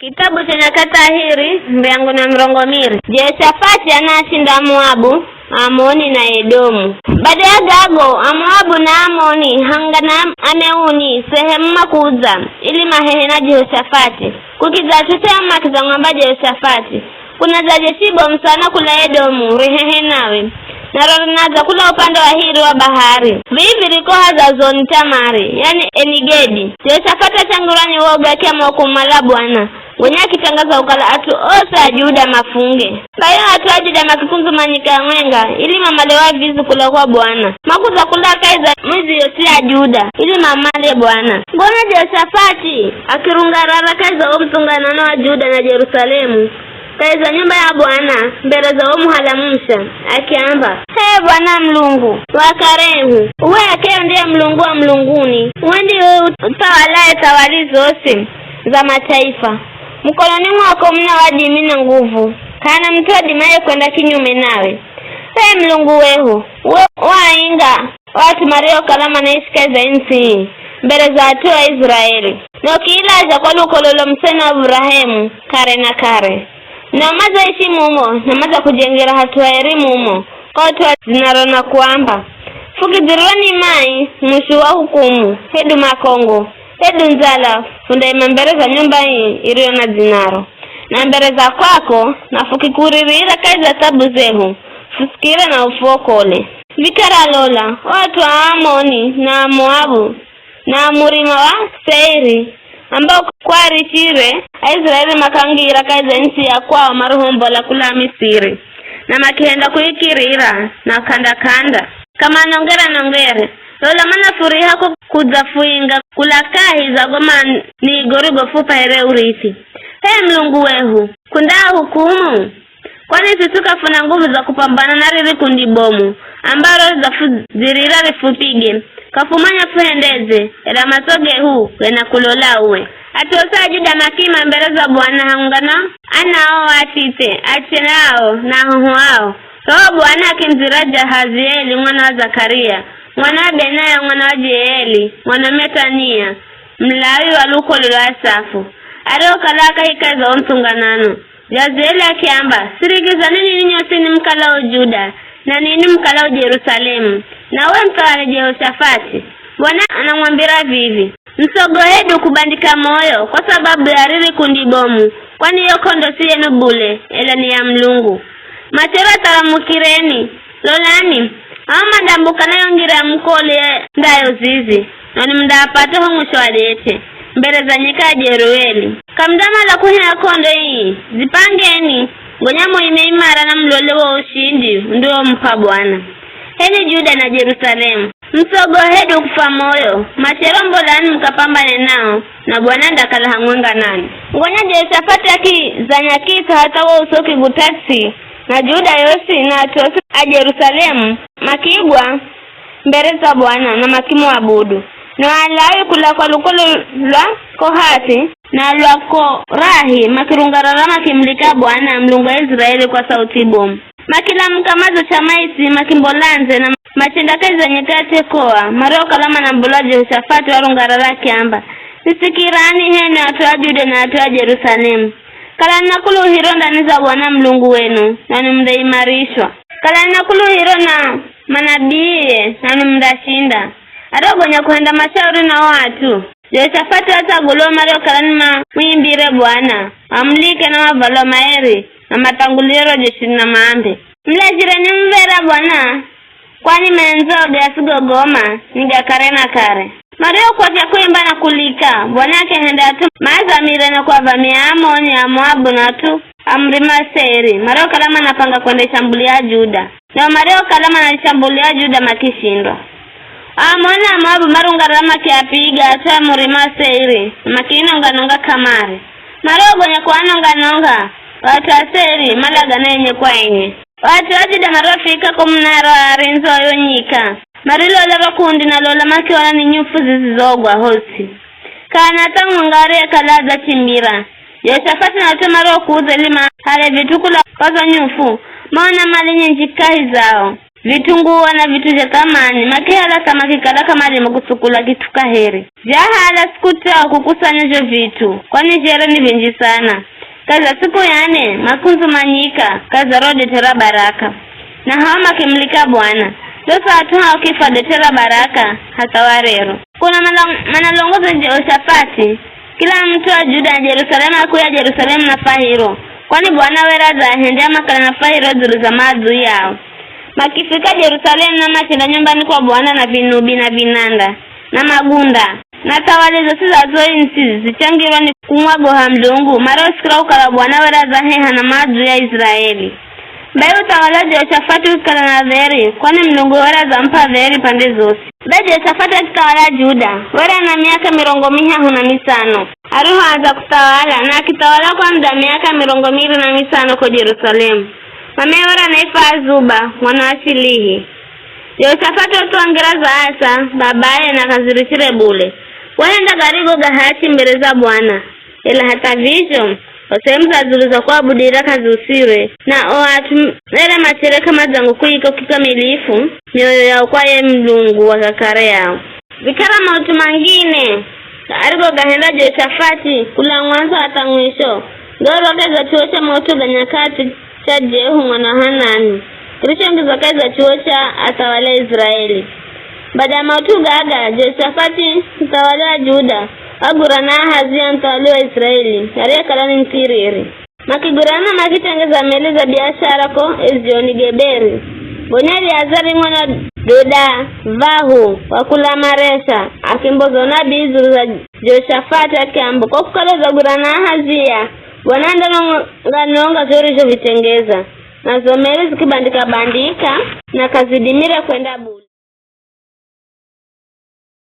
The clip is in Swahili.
Kitabu cha Nyakati Ahiri mbeangu na mrongomiri. Jehoshafati anashinda Moabu, Amoni na Edomu. Baada ya gago Moabu na Amoni hangana ameuni sehemu makuza ili mahehe na Jehoshafati kukizatusema makizangamba Jehoshafati kuna za jeshibo msana kula Edomu rehehe nawe na rorinaza kula upande wa hiri wa bahari vivi rikoha za zoni Tamari yani Enigedi. Jehoshafati changurani woga kema kumala Bwana Wenya kitangaza ukala atu osa Juda mafunge. Kaya atu ajuda makikunzu manika mwenga ili mamalewa vizu kula kwa Bwana. Makuza kula kaiza mwizi yoti ya Juda ili mamale Bwana. Mbona Jehoshafati akirungarara kaiza omtunganano wa Juda na Jerusalemu kaiza nyumba ya Bwana mbele za halamusha akiamba, Hee Bwana Mlungu wakarehu uwe akeo ndiye Mlungu wa mlunguni uwendi utawalae tawali zose za mataifa. Mkononi mwako mna wajimi na nguvu kana mtu adimaye kwenda kinyume nawe. Hee Mlungu wehu wainga watu mario kalama na isika za nsi mbele za watu wa Israeli na ukiilaza kwa lukololo msena wa Ibrahimu kare na kare na maza ishi mumo na maza kujengera hatua eri mumo kwa watu wa zinarona kuamba fukizironi mai mwishu wa hukumu hedu makongo hedu nzala funda imambere za nyumba hii iriyo na zinaro na mbere za kwako na fukikuririra kaiza tabu zehu fusikira na ufuokole vikara lola watu wa Amoni na Moabu na murima wa Seiri ambao kwa richire Israeli makangira kaiza nchi ya kwao maruhombo la kula Misiri na makihenda kuikirira na kanda kama nongere lola mana furi hako kuzafuinga kulakahi za goma ni gorigo fupa ere urithi. Hee Mlungu wehu kundaa hukumu kwani situka funa nguvu za kupambana na riri kundibomu ambaro za zirira rifupige kafumanya fuhendeze ela masoge huu wena kulola uwe atosa Juda makima mbele za Bwana hangana anao atite achenao na huhuao roho Bwana akimziraja Hazieli mwana wa Zakaria mwana wa Benaya mwana wa Jeeli mwana Metania Mlawi wa luko lula Asafu areo kalaka hikaza omtunganano Hazieli akiamba sirigiza nini nyosini mkalao Juda na nini mkalao Jerusalemu na we mtawale Jehoshafati. Bwana anamwambira vivi msogohedu kubandika moyo kwa sababu ya riri kundibomu kwani yokondo siye nubule ela ni ya Mlungu. Matera taramukireni lolani ama dambuka na yongira mkole ndayo zizi na ni mdapata hongu shwadete mbele za nyika Jerueli kamdama la kuhina kondo hii zipangeni ngonyamo imeimara na mlole wa ushindi ndio mpa Bwana. Heni Juda na Jerusalemu msogohedu kufa moyo macherombo lani mkapambane nao na Bwana ndakala hangwenga nani. Ngonya Jehoshafati akizanyakika hata wa usoki gutasi na Juda yosi na atosi a Jerusalemu makigwa mbere za Bwana na makimu abudu na alawi kula kwa lukolo la Kohati na lwa Korahi makirungararama kimlika Bwana Mlungu wa Israeli kwa sauti bomu makila mkamazo chamaisi makimbolanze na machendakazi nyekate koa mareo kalama na mbula Jehoshafati warungarara kiamba nisikirani hene watu wa Juda na watu wa Jerusalemu kala nakulu hiro ndani za Bwana Mlungu wenu na numdaimarishwa kala nakulu hiro na manabiye na numdashinda arogonya kuenda mashauri na watu. Jehoshafati watagulo mareo kalani muimbire Bwana amlike na mavalo maeri na matanguliro jeshi na maambe mlejireni mvera Bwana kwani menzoga yasigogoma niga kare na kare mareo kwa vya kuimba na kulika Bwana akihenda tu maazamire na kwa vamia Amoni ya Moabu na tu amrima Seiri mareo kalama napanga kwenda shambulia Juda na mareo kalama na shambulia Juda makishindwa Amoni ya Moabu marungarama kiapiga ata mrima Seiri makinonga kamare mareo gonya kwa nonga watu wa Seiri malaga na yenye kwa enye watu wa Juda marofika kumnara rinzo yonyika marilo lava kundi na lola maki wana ni nyufu zizogwa hosi kana tangu ngare kalaza chimbira Jehoshafati na watu maro kuuza lima hale vitukula wazo nyufu maona mali njikahi zao vitunguu na vitu vya thamani makehala samakikala kama limakusukula kitu kaheri jahala sikutao kukusanya hivyo vitu kwani jere ni vingi sana. Kaza siku yane makunzu manyika kaza rode tera baraka na hawa makimlika Bwana sasa hatuha ukifa detera baraka hata warero. Kuna manalongoza Jehoshafati kila mtu wa Juda na Yerusalemu kuya Yerusalemu na fahiro kwani Bwana wera za hendea makala na fahiro zulu za maadui yao. Makifika Yerusalemu na machinda nyumbani kwa Bwana na vinubi na vinanda na magunda na tawale zote za zoi nsi zichangirwa ni kumwagoha mlungu mara usikira ukala Bwana wera za heha na maadui ya Israeli. Bayo utawala Jehoshafati ukala na dheri kwani mlungu wera za mpa dheri pande zote. Bayo Jehoshafati akitawala Juda wera na miaka 505 aruhu anza kutawala na akitawala kwa muda miaka 205 kwa Yerusalemu. Mamewera naifa Azuba mwana wa Shilihi. Jehoshafati utuangira za Asa babaye na kazirishire bule wenda garigo gahachi mbele za Bwana ila hata visho osehemu za zulu za kwa budira kazusire na oatu ele machireka mazangu kuiko kikamilifu mioyo yao kwa ye mlungu wa kakare yao. Vikara mautu mangine arigo gahenda Jehoshafati kula mwanzo hata mwisho goro keza chuo cha mautu ganyakati cha Jehu mwana Hanani kirisho ngizakae za chuo cha atawale Israeli. Baada ya mautu gaga Jehoshafati mtawale Juda agurana Ahazia mtawale wa Israeli yariya kalani mtiriri makigurana makitengeza meli za biashara ko Ezioni Geberi Bonyali Azari mwana Doda Vahu wakula Maresha akimbozo nabi izuru za Jehoshafati akiambo kwa kukalo za gurana Ahazia wananda nonga zorisho vitengeza na zomeli zikibandika bandika na kazidimira kwenda buli.